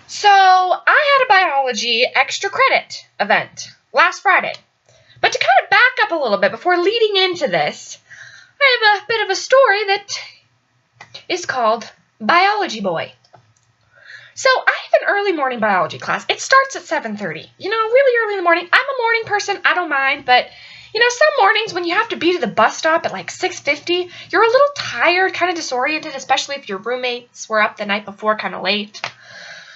So I had a biology extra credit event last Friday. But to kind of back up a little bit before leading into this, I have a bit of a story that is called Biology Boy. So I have an early morning biology class. It starts at 7:30. Really early in the morning. I'm a morning person. I don't mind. But, some mornings when you have to be to the bus stop at like 6:50, you're a little tired, kind of disoriented, especially if your roommates were up the night before kind of late.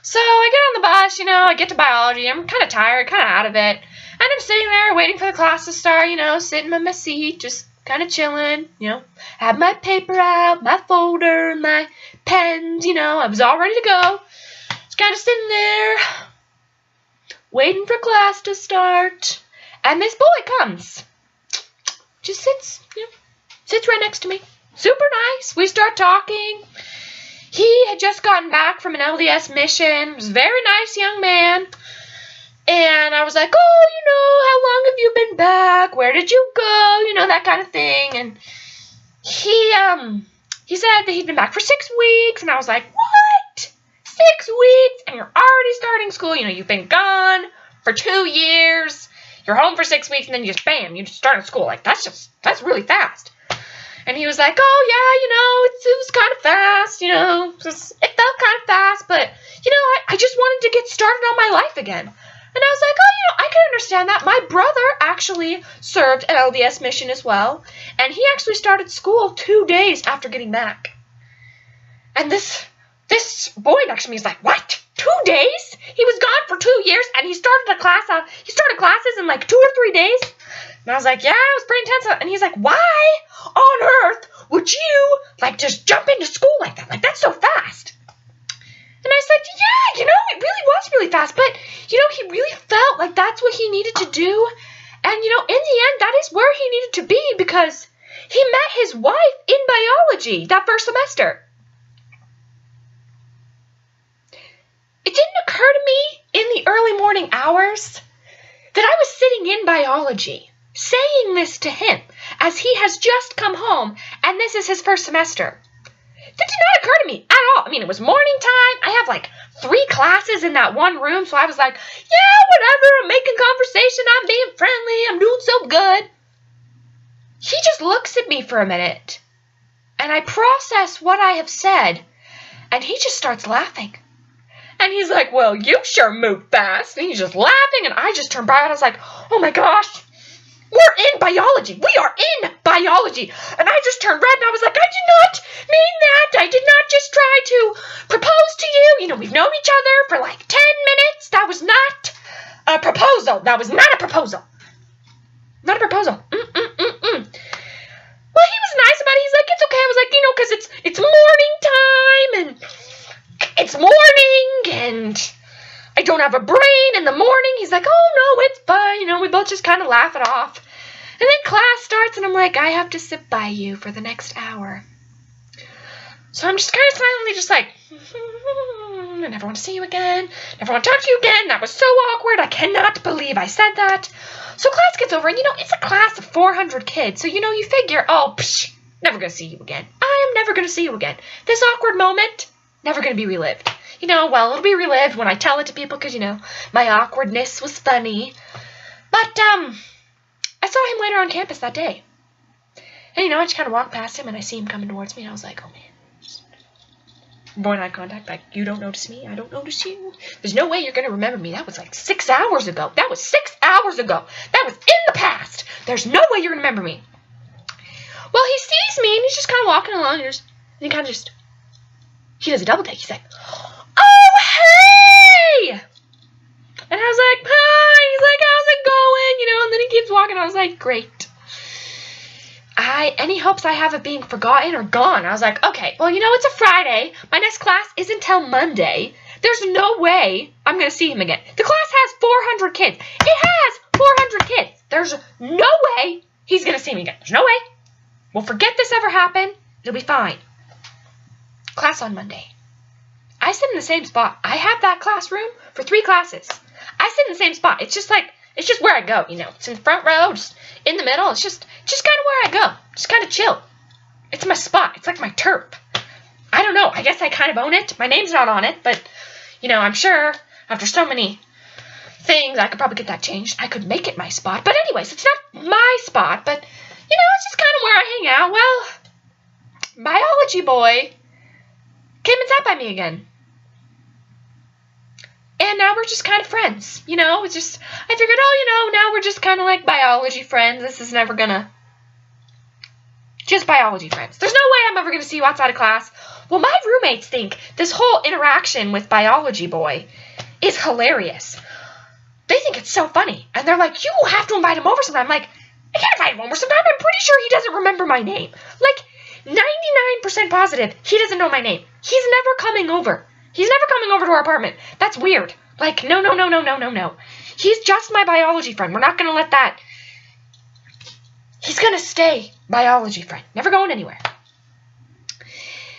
So I get on the bus, I get to biology. I'm kind of tired, kind of out of it. And I'm sitting there waiting for the class to start, sitting in my seat, just kind of chilling, Have my paper out, my folder, my pens, I was all ready to go. Just kind of sitting there, waiting for class to start. And this boy comes. Just sits right next to me. Super nice. We start talking. He had just gotten back from an LDS mission. Was a very nice young man. And I was like, how long have you been back? Where did you go? That kind of thing. And he said that he'd been back for 6 weeks. And I was like, what? 6 weeks? And you're already starting school. You've been gone for 2 years. You're home for 6 weeks and then you just, bam, you just started school. Like, that's really fast. And he was like, it was kind of fast, it felt kind of fast, but, I just wanted to get started on my life again. And I was like, I can understand that. My brother actually served an LDS mission as well, and he actually started school 2 days after getting back. And this boy next to me is like, what? 2 days? He was gone for 2 years, and he started classes in like 2 or 3 days? And I was like, yeah, it was pretty intense. And he's like, why on earth would you, just jump into school like that? Like, that's so fast. And I said, yeah, it really was really fast. But, he really felt like that's what he needed to do. And, in the end, that is where he needed to be because he met his wife in biology that first semester. It didn't occur to me in the early morning hours that I was sitting in biology, saying this to him as he has just come home and this is his first semester. That did not occur to me at all. I mean, it was morning time. I have 3 classes in that one room, so I was like, yeah, whatever. I'm making conversation. I'm being friendly. I'm doing so good. He just looks at me for a minute, and I process what I have said, and he just starts laughing. And he's like, well, you sure move fast. And he's just laughing, and I just turned bright. I was like, oh my gosh. We're in biology. We are in biology. And I just turned red and I was like, I did not mean that. I did not just try to propose to you. We've known each other for 10 minutes. That was not a proposal. That was not a proposal. Not a proposal. Well, he was nice about it. He's like, it's okay. I was like, because it's morning time and it's morning and I don't have a brain in the morning. He's like, oh, no, it's fine. We both just kind of laugh it off. And then class starts, and I'm like, I have to sit by you for the next hour. So I'm just kind of silently just like, I never want to see you again. Never want to talk to you again. That was so awkward. I cannot believe I said that. So class gets over, and, it's a class of 400 kids. So, you figure, never going to see you again. I am never going to see you again. This awkward moment, never going to be relived. It'll be relived when I tell it to people because, my awkwardness was funny. But, I saw him later on campus that day. And, I just kind of walked past him and I see him coming towards me and I was like, oh man. Avoid eye contact, you don't notice me, I don't notice you. There's no way you're going to remember me. That was 6 hours ago. That was 6 hours ago. That was in the past. There's no way you're going to remember me. Well, he sees me and he's just kind of walking along and he kind of just, he does a double take. He's like, oh, hey! And I was like, hi. He's like, how's it going? And then he keeps walking. I was like, great. Any hopes I have of being forgotten are gone. I was like, okay, well, it's a Friday. My next class isn't till Monday. There's no way I'm going to see him again. The class has 400 kids. It has 400 kids. There's no way he's going to see me again. There's no way. We'll forget this ever happened. It'll be fine. Class on Monday. I sit in the same spot. I have that classroom for 3 classes. I sit in the same spot. It's just where I go, It's in the front row, just in the middle. It's just kind of where I go. Just kind of chill. It's my spot. It's like my turf. I don't know. I guess I kind of own it. My name's not on it, but, I'm sure after so many things, I could probably get that changed. I could make it my spot. But anyways, it's not my spot, but, it's just kind of where I hang out. Well, biology boy came and sat by me again. And now we're just kind of friends, It's just, I figured, now we're just kind of like biology friends. This is never gonna, just biology friends. There's no way I'm ever gonna see you outside of class. Well, my roommates think this whole interaction with biology boy is hilarious. They think it's so funny. And they're like, you have to invite him over sometime. I'm like, I can't invite him over sometime. I'm pretty sure he doesn't remember my name. Like, 99% positive he doesn't know my name. He's never coming over. He's never coming over to our apartment. That's weird. Like, no. He's just my biology friend. We're not going to let that. He's going to stay biology friend. Never going anywhere.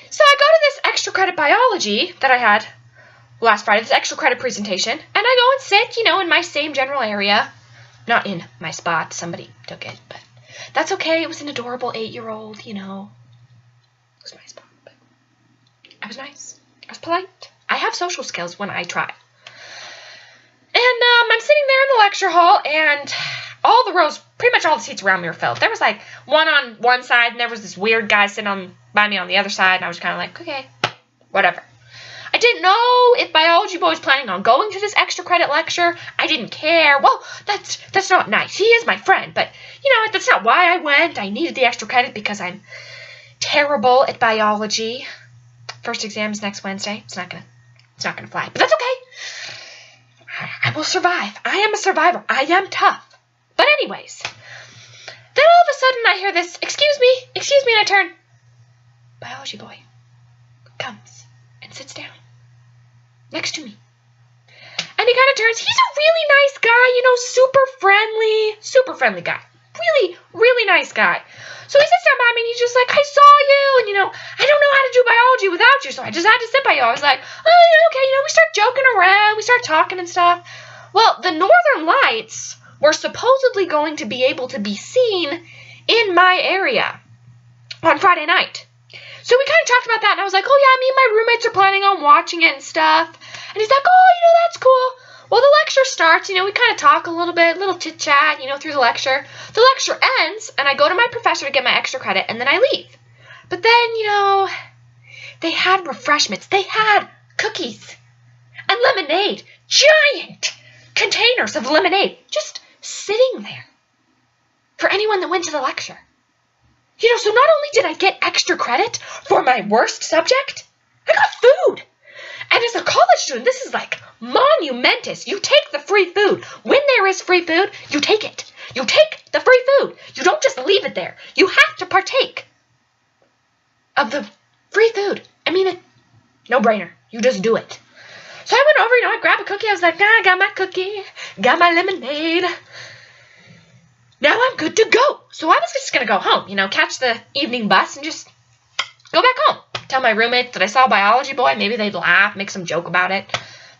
So I go to this extra credit biology that I had last Friday, this extra credit presentation, and I go and sit, in my same general area. Not in my spot. Somebody took it, but that's okay. It was an adorable 8-year-old, It was my spot, but I was nice. I was polite. I have social skills when I try. And I'm sitting there in the lecture hall, and all the rows, pretty much all the seats around me were filled. There was like one on one side, and there was this weird guy sitting by me on the other side, and I was kind of like, okay, whatever. I didn't know if biology boy was planning on going to this extra credit lecture. I didn't care. Well, that's not nice. He is my friend, but that's not why I went. I needed the extra credit because I'm terrible at biology. First exam is next Wednesday. It's not gonna fly, but that's okay. I will survive. I am a survivor. I am tough. But anyways, then all of a sudden I hear this, excuse me, and I turn. Biology boy comes and sits down next to me. And he kind of turns. He's a really nice guy, super friendly guy. Really, really nice guy. So he sits down by me and he's just like, I saw you, and I don't know how to do biology without you, so I just had to sit by you. I was like, oh, okay, we start joking around, we start talking and stuff. Well, the Northern Lights were supposedly going to be able to be seen in my area on Friday night. So we kind of talked about that, and I was like, oh yeah, me and my roommates are planning on watching it and stuff. And he's like, oh, that's cool. Well, the lecture starts, we kind of talk a little bit, little chit-chat, through the lecture. The lecture ends, and I go to my professor to get my extra credit, and then I leave. But then, they had refreshments. They had cookies and lemonade, giant containers of lemonade, just sitting there for anyone that went to the lecture. So not only did I get extra credit for my worst subject, I got food. And as a college student, this is like monumentous. You take the free food. When there is free food, you take it. You take the free food. You don't just leave it there. You have to partake of the free food. I mean, no brainer. You just do it. So I went over, I grabbed a cookie. I was like, I got my cookie, got my lemonade. Now I'm good to go. So I was just going to go home, catch the evening bus and just go back home. Tell my roommate that I saw biology boy. Maybe they'd laugh, make some joke about it,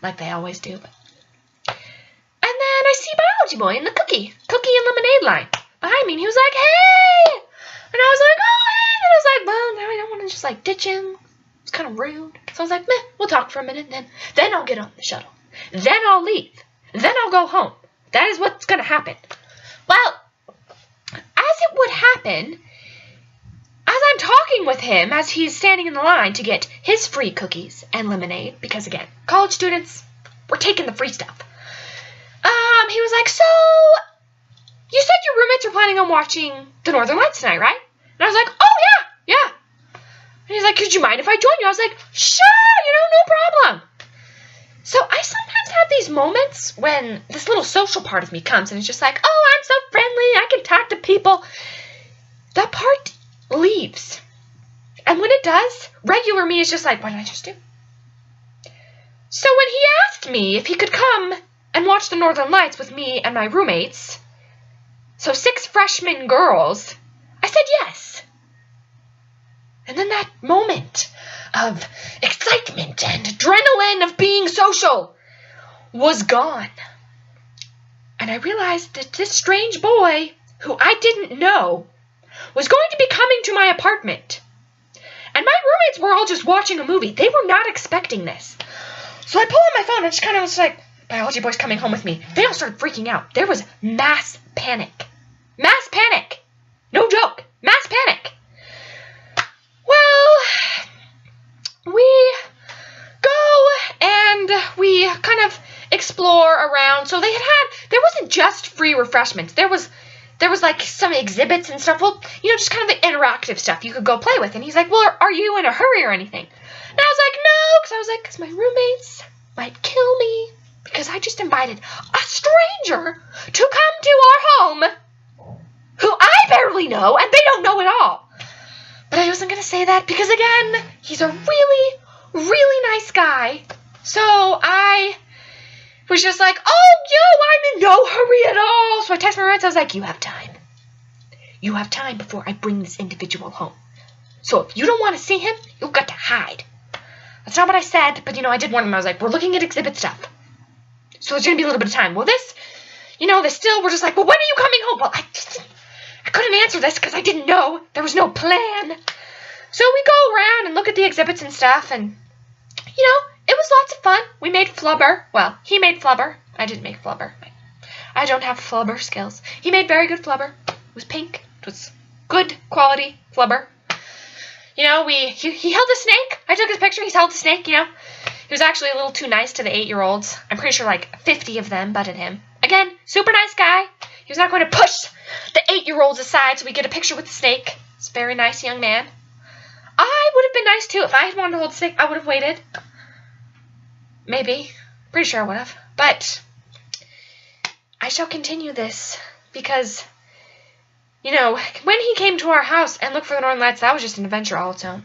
like they always do. And then I see biology boy in the cookie and lemonade line behind me. And he was like, hey! And I was like, oh, hey! And I was like, well, now I don't want to just ditch him. It's kind of rude. So I was like, meh, we'll talk for a minute. Then I'll get on the shuttle. Then I'll leave. Then I'll go home. That is what's going to happen. Well, as it would happen, as I'm talking with him, as he's standing in the line to get his free cookies and lemonade, because again, college students, we're taking the free stuff. He was like, so, you said your roommates are planning on watching the Northern Lights tonight, right? And I was like, oh yeah. And he's like, could you mind if I join you? I was like, sure, no problem. So I sometimes have these moments when this little social part of me comes and it's just like, oh, I'm so friendly, I can talk to people. That part leaves. And when it does, regular me is just like, what did I just do? So when he asked me if he could come and watch the Northern Lights with me and my roommates, so 6 freshman girls, I said yes. And then that moment of excitement and adrenaline of being social was gone. And I realized that this strange boy, who I didn't know, was going to be coming to my apartment. And my roommates were all just watching a movie. They were not expecting this. So I pull out my phone and just kind of was like, biology boy's coming home with me. They all started freaking out. There was mass panic. Mass panic. No joke. Mass panic. Well, we go and we kind of explore around. So there wasn't just free refreshments. There was like some exhibits and stuff. Well, just kind of the interactive stuff you could go play with. And he's like, well, are you in a hurry or anything? And I was like, no, because my roommates might kill me because I just invited a stranger to come to our home who I barely know and they don't know at all. But I wasn't going to say that because, again, he's a really, really nice guy. So I was just like, oh, I'm in no hurry at all. So I texted my roommates. I was like, you have time. You have time before I bring this individual home. So if you don't want to see him, you've got to hide. That's not what I said, but, I did warn him. I was like, we're looking at exhibit stuff. So there's going to be a little bit of time. Well, they still were just like, well, when are you coming home? Well, I couldn't answer this because I didn't know. There was no plan. So we go around and look at the exhibits and stuff, and, it was lots of fun. We made flubber. Well, he made flubber. I didn't make flubber. I don't have flubber skills. He made very good flubber. It was pink. It was good quality flubber. He held a snake. I took his picture. He held a snake, He was actually a little too nice to the 8-year-olds. I'm pretty sure like 50 of them butted him. Again, super nice guy. He was not going to push the 8-year-olds aside so we get a picture with the snake. He's a very nice young man. I would have been nice too. If I had wanted to hold the snake, I would have waited. Maybe. Pretty sure I would have. But I shall continue this because, when he came to our house and looked for the Northern Lights, that was just an adventure all its own.